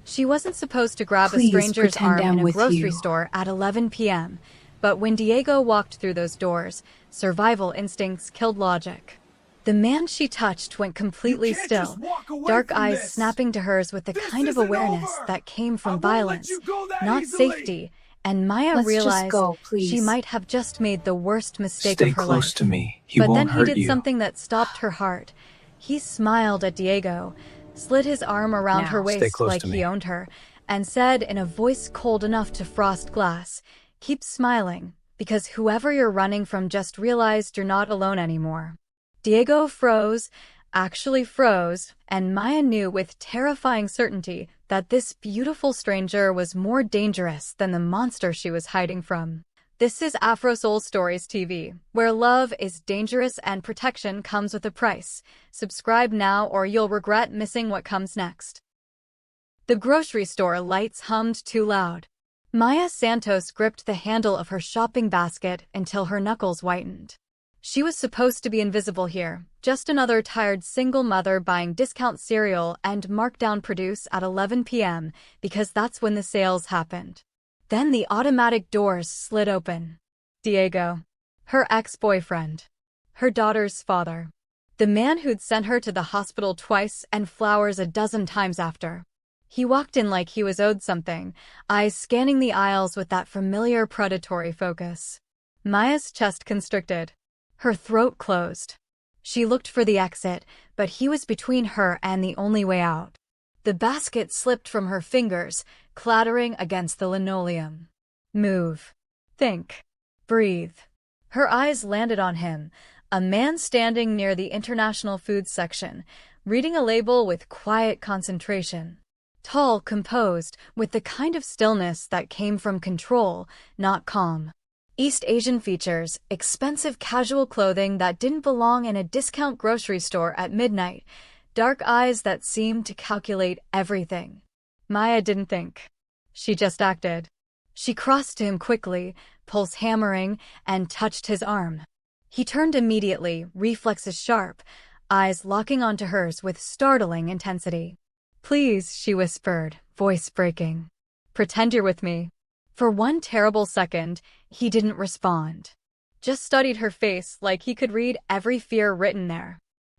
She wasn't supposed to grab a Please stranger's pretend arm in I'm a with grocery you. store at 11 p.m., but when Diego walked through those doors, survival instincts killed logic. The man she touched went You completely can't just still, walk away dark from eyes this. snapping to hers with the This kind of isn't awareness over. that came I from won't let violence, you go that not easily. safety, and Maya Let's just realized go, she please. might have just made the worst mistake of Stay her close life. to me. He But then won't he hurt did you. something that stopped her heart. He smiled at Diego, slid his arm around her Now, stay waist close like to he me. owned her, and said in a voice cold enough to frost glass, "Keep smiling, because whoever you're running from just realized you're not alone anymore." Diego froze, actually froze, and Maya knew with terrifying certainty that this beautiful stranger was more dangerous than the monster she was hiding from. This is Afro Soul Stories TV, where love is dangerous and protection comes with a price. Subscribe now or you'll regret missing what comes next. The grocery store lights hummed too loud. Maya Santos gripped the handle of her shopping basket until her knuckles whitened. She was supposed to be invisible here, just another tired single mother buying discount cereal and markdown produce at 11 p.m. because that's when the sales happened. Then the automatic doors slid open. Diego. Her ex-boyfriend. Her daughter's father. The man who'd sent her to the hospital twice and flowers a dozen times after. He walked in like he was owed something, eyes scanning the aisles with that familiar predatory focus. Maya's chest constricted. Her throat closed. She looked for the exit, but he was between her and the only way out. The basket slipped from her fingers, clattering against the linoleum. Move. Think. Breathe. Her eyes landed on him, a man standing near the international foods section, reading a label with quiet concentration. Tall, composed, with the kind of stillness that came from control, not calm. East Asian features, expensive casual clothing that didn't belong in a discount grocery store at midnight, dark eyes that seemed to calculate everything. Maya didn't think. She just acted. She crossed to him quickly, pulse hammering, and touched his arm. He turned immediately, reflexes sharp, eyes locking onto hers with startling intensity. "Please," she whispered, voice breaking. "Pretend you're with me." For one terrible second, he didn't respond. Just studied her face like he could read every fear written there.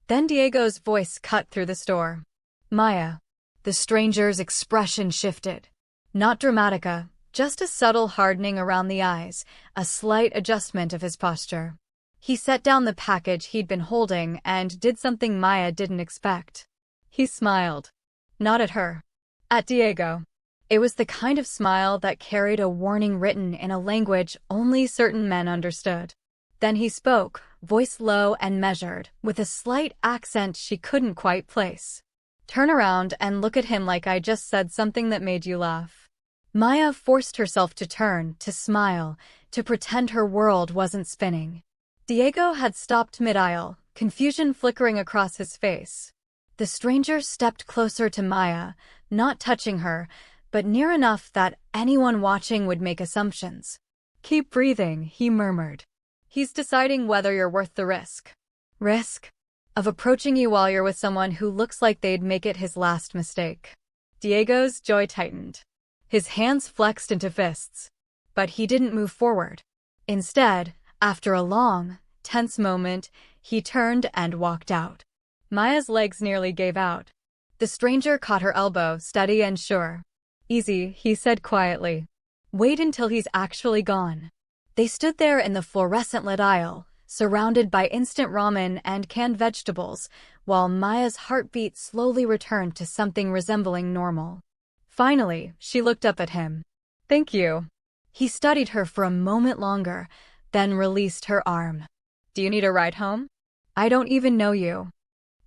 Then Diego's voice cut through the store. "Maya." The stranger's expression shifted. Not dramatica, just a subtle hardening around the eyes, a slight adjustment of his posture. He set down the package he'd been holding and did something Maya didn't expect. He smiled. Not at her. At Diego. It was the kind of smile that carried a warning written in a language only certain men understood. Then he spoke, voice low and measured, with a slight accent she couldn't quite place. "Turn around and look at him like I just said something that made you laugh." Maya forced herself to turn, to smile, to pretend her world wasn't spinning. Diego had stopped mid-aisle, confusion flickering across his face. The stranger stepped closer to Maya, not touching her, but near enough that anyone watching would make assumptions. "Keep breathing," he murmured. "He's deciding whether you're worth the risk." Risk? Of approaching you while you're with someone who looks like they'd make it his last mistake. Diego's jaw tightened. His hands flexed into fists. But he didn't move forward. Instead, after a long, tense moment, he turned and walked out. Maya's legs nearly gave out. The stranger caught her elbow, steady and sure. "Easy," he said quietly. "Wait until he's actually gone." They stood there in the fluorescent-lit aisle, surrounded by instant ramen and canned vegetables, while Maya's heartbeat slowly returned to something resembling normal. Finally, she looked up at him. "Thank you." He studied her for a moment longer, then released her arm. "Do you need a ride home?" "I don't even know you."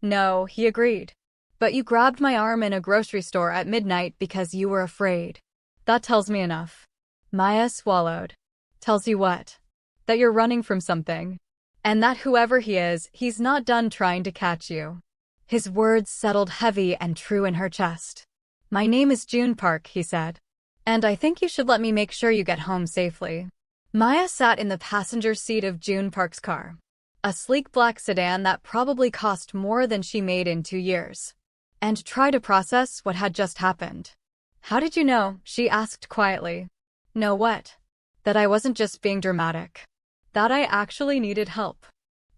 "No," he agreed. "But you grabbed my arm in a grocery store at midnight because you were afraid. That tells me enough." Maya swallowed. "Tells you what?" "That you're running from something. And that whoever he is, he's not done trying to catch you." His words settled heavy and true in her chest. "My name is Jun Park," he said. "And I think you should let me make sure you get home safely." Maya sat in the passenger seat of Jun Park's car. A sleek black sedan that probably cost more than she made in 2 years. And tried to process what had just happened. How did you know? She asked quietly. Know what? That I wasn't just being dramatic. That I actually needed help.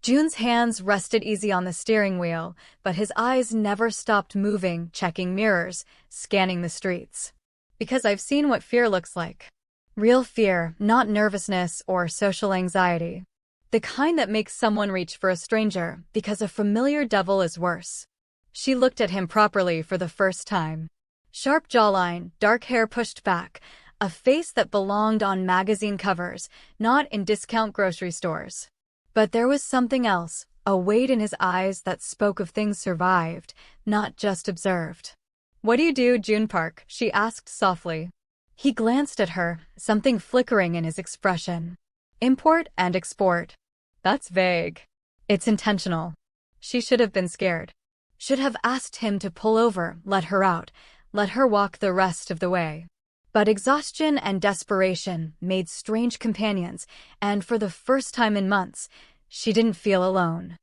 Jun's hands rested easy on the steering wheel, but his eyes never stopped moving, checking mirrors, scanning the streets. Because I've seen what fear looks like. Real fear, not nervousness or social anxiety. The kind that makes someone reach for a stranger because a familiar devil is worse. She looked at him properly for the first time. Sharp jawline, dark hair pushed back, a face that belonged on magazine covers, not in discount grocery stores. But there was something else, a weight in his eyes that spoke of things survived, not just observed. What do you do, Jun Park? She asked softly. He glanced at her, something flickering in his expression. Import and export. That's vague. It's intentional. She should have been scared. Should have asked him to pull over, let her out, let her walk the rest of the way. But exhaustion and desperation made strange companions, and for the first time in months, she didn't feel alone.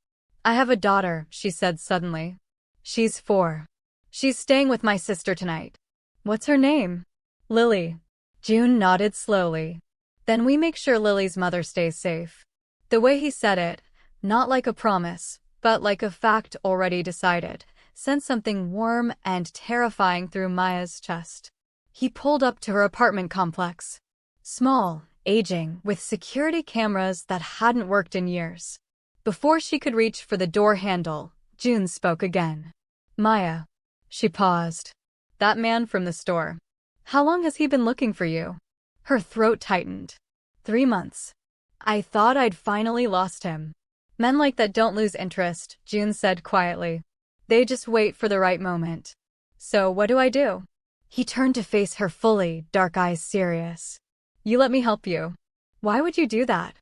I have a daughter, she said suddenly. She's 4. She's staying with my sister tonight. What's her name? Lily. Jun nodded slowly. Then we make sure Lily's mother stays safe. The way he said it, not like a promise, but like a fact already decided, sent something warm and terrifying through Maya's chest. He pulled up to her apartment complex. Small, aging, with security cameras that hadn't worked in years. Before she could reach for the door handle, Jun spoke again. Maya. She paused. That man from the store. How long has he been looking for you? Her throat tightened. 3 months. I thought I'd finally lost him. Men like that don't lose interest, Jun said quietly. They just wait for the right moment. So what do I do? He turned to face her fully, dark eyes serious. You let me help you. Why would you do that?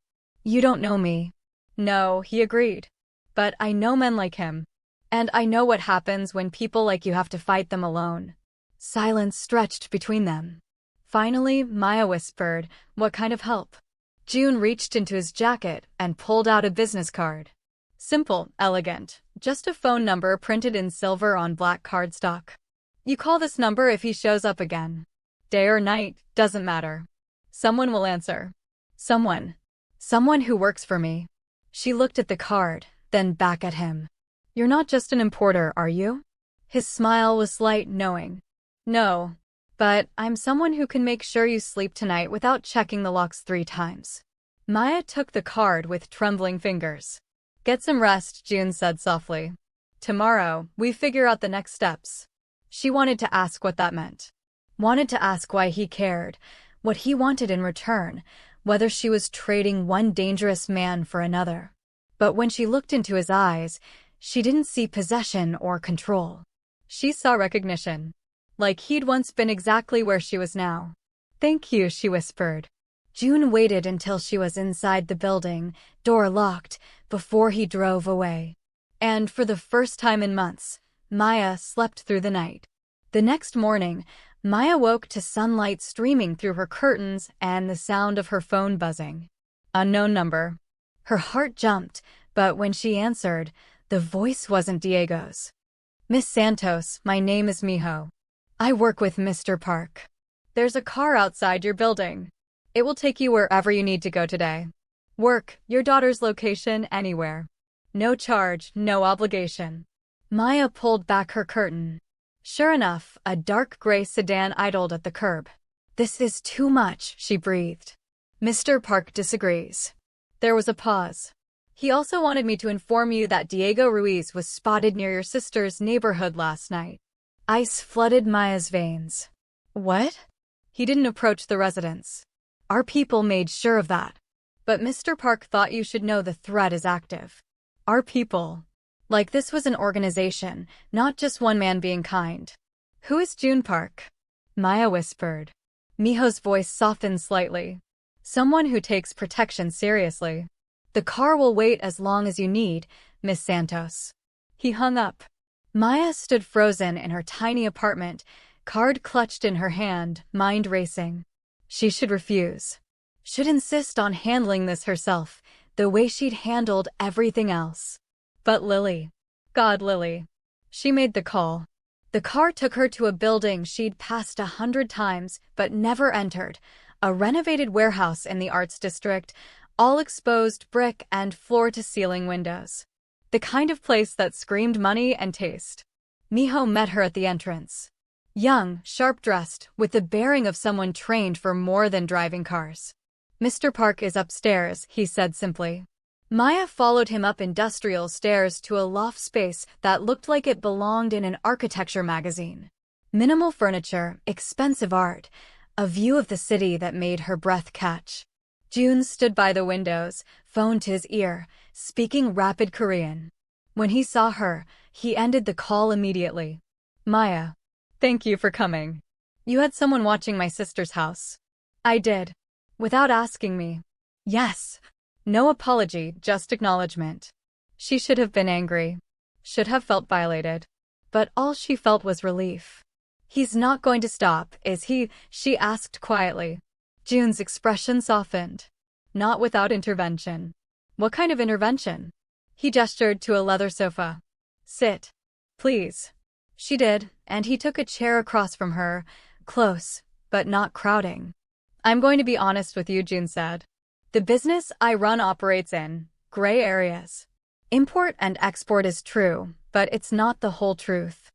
You don't know me. No, he agreed. But I know men like him. And I know what happens when people like you have to fight them alone. Silence stretched between them. Finally, Maya whispered, what kind of help? Jun reached into his jacket and pulled out a business card. Simple, elegant, just a phone number printed in silver on black cardstock. You call this number if he shows up again. Day or night, doesn't matter. Someone will answer. Someone. Someone who works for me. She looked at the card, then back at him. You're not just an importer, are you? His smile was light, knowing. No. But I'm someone who can make sure you sleep tonight without checking the locks 3 times. Maya took the card with trembling fingers. Get some rest, Jun said softly. Tomorrow, we figure out the next steps. She wanted to ask what that meant. Wanted to ask why he cared, what he wanted in return, whether she was trading one dangerous man for another. But when she looked into his eyes, she didn't see possession or control. She saw recognition. Like he'd once been exactly where she was now. Thank you, she whispered. Jun waited until she was inside the building, door locked, before he drove away. And for the first time in months, Maya slept through the night. The next morning, Maya woke to sunlight streaming through her curtains and the sound of her phone buzzing. Unknown number. Her heart jumped, but when she answered, the voice wasn't Diego's. Miss Santos, my name is Miho. I work with Mr. Park. There's a car outside your building. It will take you wherever you need to go today. Work, your daughter's location, anywhere. No charge, no obligation. Maya pulled back her curtain. Sure enough, a dark gray sedan idled at the curb. This is too much, she breathed. Mr. Park disagrees. There was a pause. He also wanted me to inform you that Diego Ruiz was spotted near your sister's neighborhood last night. Ice flooded Maya's veins. What? He didn't approach the residence. Our people made sure of that. But Mr. Park thought you should know the threat is active. Our people. Like this was an organization, not just one man being kind. Who is Jun Park? Maya whispered. Miho's voice softened slightly. Someone who takes protection seriously. The car will wait as long as you need, Miss Santos. He hung up. Maya stood frozen in her tiny apartment, card clutched in her hand, mind racing. She should refuse. Should insist on handling this herself, the way she'd handled everything else. But Lily. God, Lily. She made the call. The car took her to a building she'd passed 100 times but never entered, a renovated warehouse in the arts district, all exposed brick and floor-to-ceiling windows. The kind of place that screamed money and taste. Miho met her at the entrance. Young, sharp-dressed, with the bearing of someone trained for more than driving cars. "Mr. Park is upstairs," he said simply. Maya followed him up industrial stairs to a loft space that looked like it belonged in an architecture magazine. Minimal furniture, expensive art, a view of the city that made her breath catch. Jun stood by the windows, phone to his ear, speaking rapid Korean. When he saw her, he ended the call immediately. "Maya, thank you for coming. You had someone watching my sister's house." "I did. Without asking me." "Yes." No apology, just acknowledgement. She should have been angry. Should have felt violated. But all she felt was relief. "He's not going to stop, is he?" she asked quietly. Jun's expression softened. "Not without intervention." "What kind of intervention?" He gestured to a leather sofa. "Sit. Please." She did, and he took a chair across from her, close, but not crowding. "I'm going to be honest with you," Jun said. "The business I run operates in gray areas. Import and export is true, but it's not the whole truth.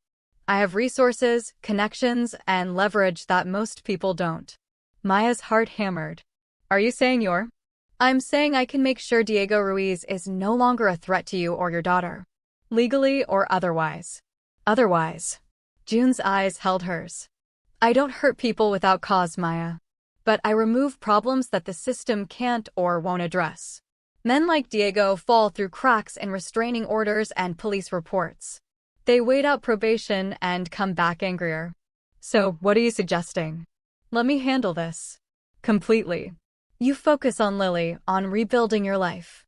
I have resources, connections, and leverage that most people don't." Maya's heart hammered. "Are you saying you're?" "I'm saying I can make sure Diego Ruiz is no longer a threat to you or your daughter. Legally or otherwise." "Otherwise." Jun's eyes held hers. "I don't hurt people without cause, Maya. But I remove problems that the system can't or won't address. Men like Diego fall through cracks in restraining orders and police reports. They wait out probation and come back angrier. So, what are you suggesting?" "Let me handle this. Completely. You focus on Lily, on rebuilding your life.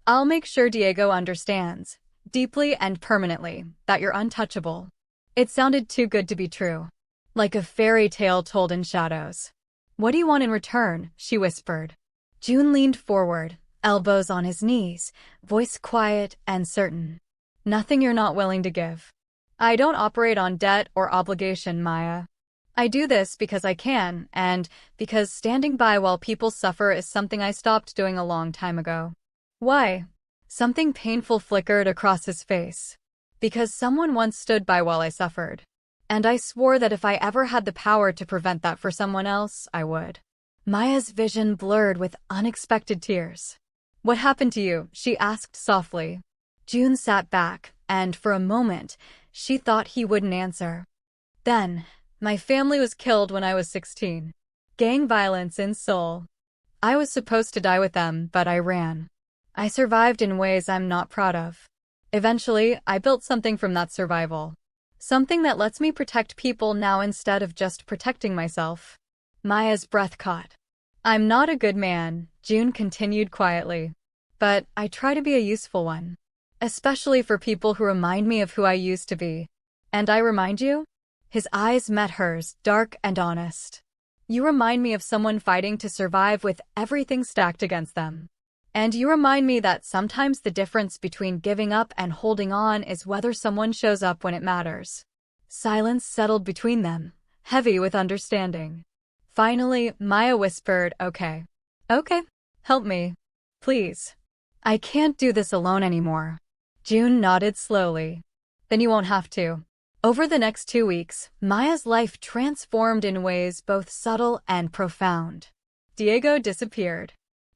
I'll make sure Diego understands, deeply and permanently, that you're untouchable." It sounded too good to be true. Like a fairy tale told in shadows. "What do you want in return?" she whispered. Jun leaned forward, elbows on his knees, voice quiet and certain. "Nothing you're not willing to give. I don't operate on debt or obligation, Maya. I do this because I can, and because standing by while people suffer is something I stopped doing a long time ago." "Why?" Something painful flickered across his face. "Because someone once stood by while I suffered. And I swore that if I ever had the power to prevent that for someone else, I would." Maya's vision blurred with unexpected tears. "What happened to you?" she asked softly. Jun sat back, and for a moment, she thought he wouldn't answer. "Then, my family was killed when I was 16. Gang violence in Seoul. I was supposed to die with them, but I ran. I survived in ways I'm not proud of. Eventually, I built something from that survival. Something that lets me protect people now instead of just protecting myself." Maya's breath caught. "I'm not a good man," Jun continued quietly. "But I try to be a useful one. Especially for people who remind me of who I used to be. And I remind you?" His eyes met hers, dark and honest. "You remind me of someone fighting to survive with everything stacked against them. And you remind me that sometimes the difference between giving up and holding on is whether someone shows up when it matters." Silence settled between them, heavy with understanding. Finally, Maya whispered, "Okay. Okay. Help me. Please. I can't do this alone anymore." Jun nodded slowly. "Then you won't have to." Over the next 2 weeks, Maya's life transformed in ways both subtle and profound. Diego disappeared.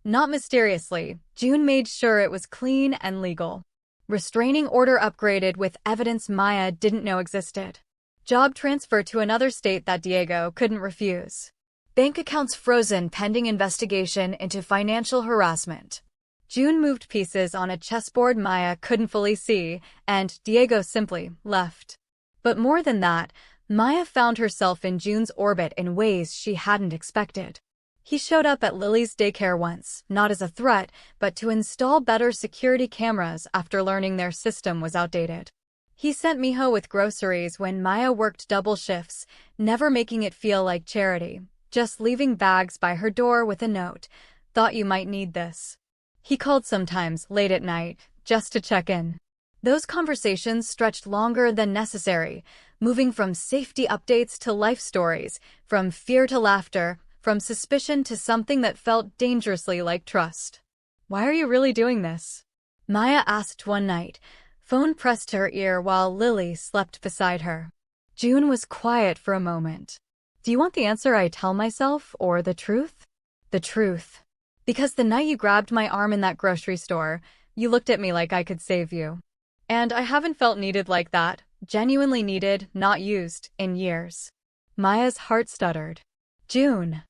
Not mysteriously, Jun made sure it was clean and legal. Restraining order upgraded with evidence Maya didn't know existed. Job transfer to another state that Diego couldn't refuse. Bank accounts frozen pending investigation into financial harassment. Jun moved pieces on a chessboard Maya couldn't fully see, and Diego simply left. But more than that, Maya found herself in Jun's orbit in ways she hadn't expected. He showed up at Lily's daycare once, not as a threat, but to install better security cameras after learning their system was outdated. He sent Miho with groceries when Maya worked double shifts, never making it feel like charity, just leaving bags by her door with a note, "Thought you might need this." He called sometimes, late at night, just to check in. Those conversations stretched longer than necessary, moving from safety updates to life stories, from fear to laughter, from suspicion to something that felt dangerously like trust. "Why are you really doing this?" Maya asked one night, phone pressed to her ear while Lily slept beside her. June was quiet for a moment. "Do you want the answer I tell myself, or the truth?" "The truth. Because the night you grabbed my arm in that grocery store, you looked at me like I could save you. And I haven't felt needed like that, genuinely needed, not used, in years." Maya's heart stuttered. "June,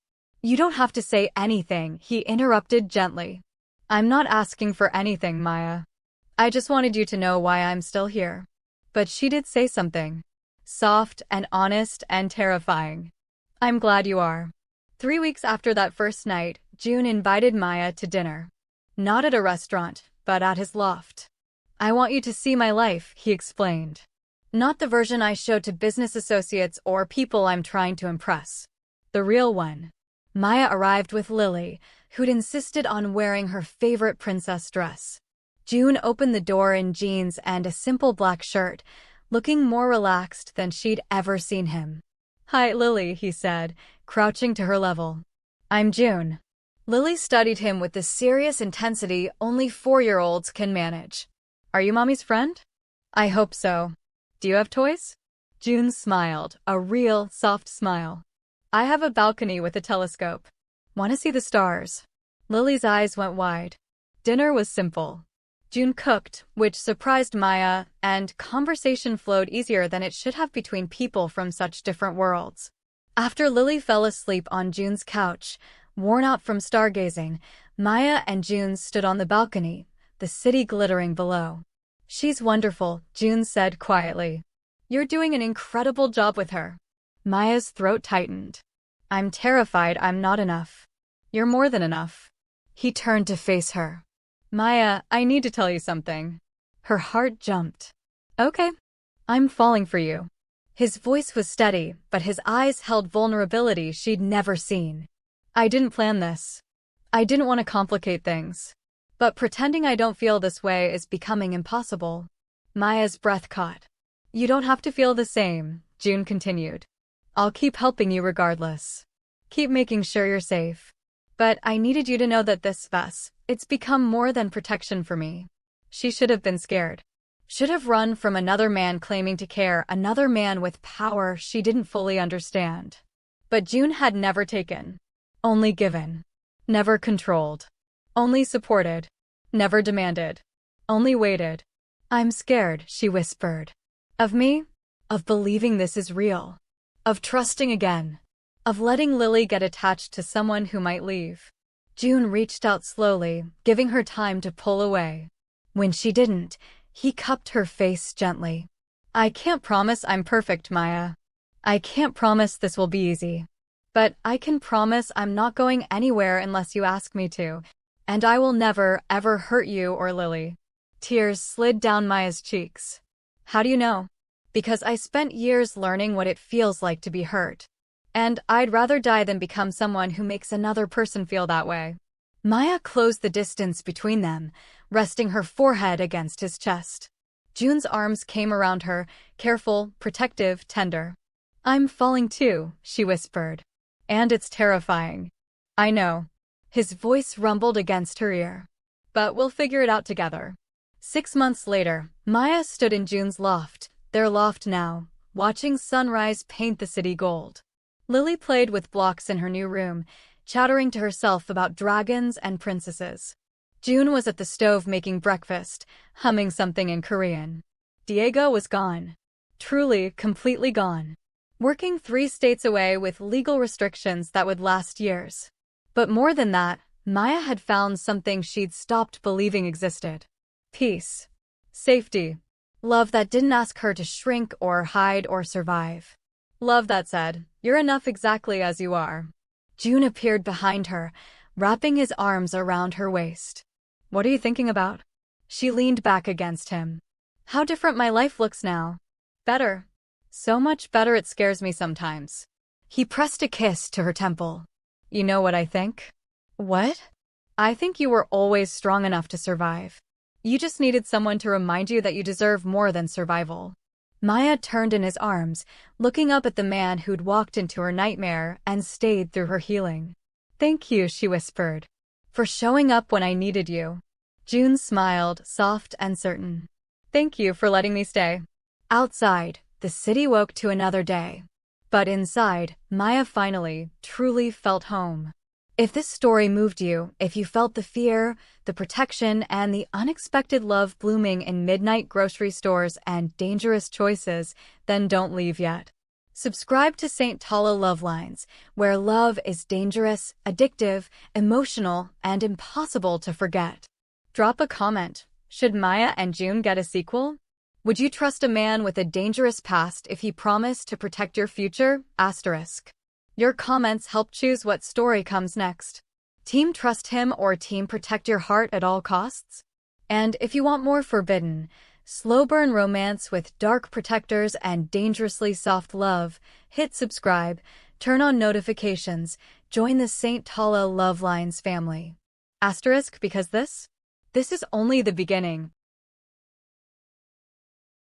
you don't have to say anything," he interrupted gently. "I'm not asking for anything, Maya. I just wanted you to know why I'm still here." But she did say something. Soft and honest and terrifying. "I'm glad you are." 3 weeks after that first night, June invited Maya to dinner. Not at a restaurant, but at his loft. "I want you to see my life," he explained. "Not the version I show to business associates or people I'm trying to impress. The real one." Maya arrived with Lily, who'd insisted on wearing her favorite princess dress. June opened the door in jeans and a simple black shirt, looking more relaxed than she'd ever seen him. "Hi, Lily," he said, crouching to her level. "I'm June." Lily studied him with the serious intensity only 4-year-olds can manage. "Are you Mommy's friend?" "I hope so. Do you have toys?" June smiled, a real, soft smile. "I have a balcony with a telescope. Want to see the stars?" Lily's eyes went wide. Dinner was simple. June cooked, which surprised Maya, and conversation flowed easier than it should have between people from such different worlds. After Lily fell asleep on June's couch, worn out from stargazing, Maya and June stood on the balcony, the city glittering below. "She's wonderful," June said quietly. "You're doing an incredible job with her." Maya's throat tightened. "I'm terrified I'm not enough." "You're more than enough." He turned to face her. "Maya, I need to tell you something." Her heart jumped. "Okay. I'm falling for you." His voice was steady, but his eyes held vulnerability she'd never seen. "I didn't plan this. I didn't want to complicate things. But pretending I don't feel this way is becoming impossible." Maya's breath caught. "You don't have to feel the same," June continued. "I'll keep helping you regardless. Keep making sure you're safe. But I needed you to know that this fuss, it's become more than protection for me." She should have been scared. Should have run from another man claiming to care, another man with power she didn't fully understand. But June had never taken. Only given. Never controlled. Only supported. Never demanded. Only waited. "I'm scared," she whispered. "Of me? Of believing this is real. Of trusting again. Of letting Lily get attached to someone who might leave." June reached out slowly, giving her time to pull away. When she didn't, he cupped her face gently. "I can't promise I'm perfect, Maya. I can't promise this will be easy. But I can promise I'm not going anywhere unless you ask me to. And I will never, ever hurt you or Lily." Tears slid down Maya's cheeks. "How do you know?" "Because I spent years learning what it feels like to be hurt. And I'd rather die than become someone who makes another person feel that way." Maya closed the distance between them, resting her forehead against his chest. June's arms came around her, careful, protective, tender. "I'm falling too," she whispered. "And it's terrifying." "I know." His voice rumbled against her ear. "But we'll figure it out together." 6 months later, Maya stood in June's loft, their loft now, watching sunrise paint the city gold. Lily played with blocks in her new room, chattering to herself about dragons and princesses. June was at the stove making breakfast, humming something in Korean. Diego was gone. Truly, completely gone. Working 3 states away with legal restrictions that would last years. But more than that, Maya had found something she'd stopped believing existed. Peace. Safety. Love that didn't ask her to shrink or hide or survive. Love that said, "You're enough exactly as you are." June appeared behind her, wrapping his arms around her waist. "What are you thinking about?" She leaned back against him. "How different my life looks now." "Better. So much better it scares me sometimes." He pressed a kiss to her temple. "You know what I think?" "What?" "I think you were always strong enough to survive. You just needed someone to remind you that you deserve more than survival. Maya turned in his arms, looking up at the man who'd walked into her nightmare and stayed through her healing. "Thank you," she whispered, "for showing up when I needed you." Jun smiled, soft and certain. "Thank you for letting me stay." Outside, the city woke to another day. But inside, Maya finally, truly felt home. If this story moved you, if you felt the fear, the protection, and the unexpected love blooming in midnight grocery stores and dangerous choices, then don't leave yet. Subscribe to St. Tala Love Lines, where love is dangerous, addictive, emotional, and impossible to forget. Drop a comment. Should Maya and Jun get a sequel? Would you trust a man with a dangerous past if he promised to protect your future? Asterisk. Your comments help choose what story comes next. Team trust him or team protect your heart at all costs? And if you want more forbidden, slow burn romance with dark protectors and dangerously soft love, hit subscribe, turn on notifications, join the St. Tala Love Lines family. Asterisk because this is only the beginning.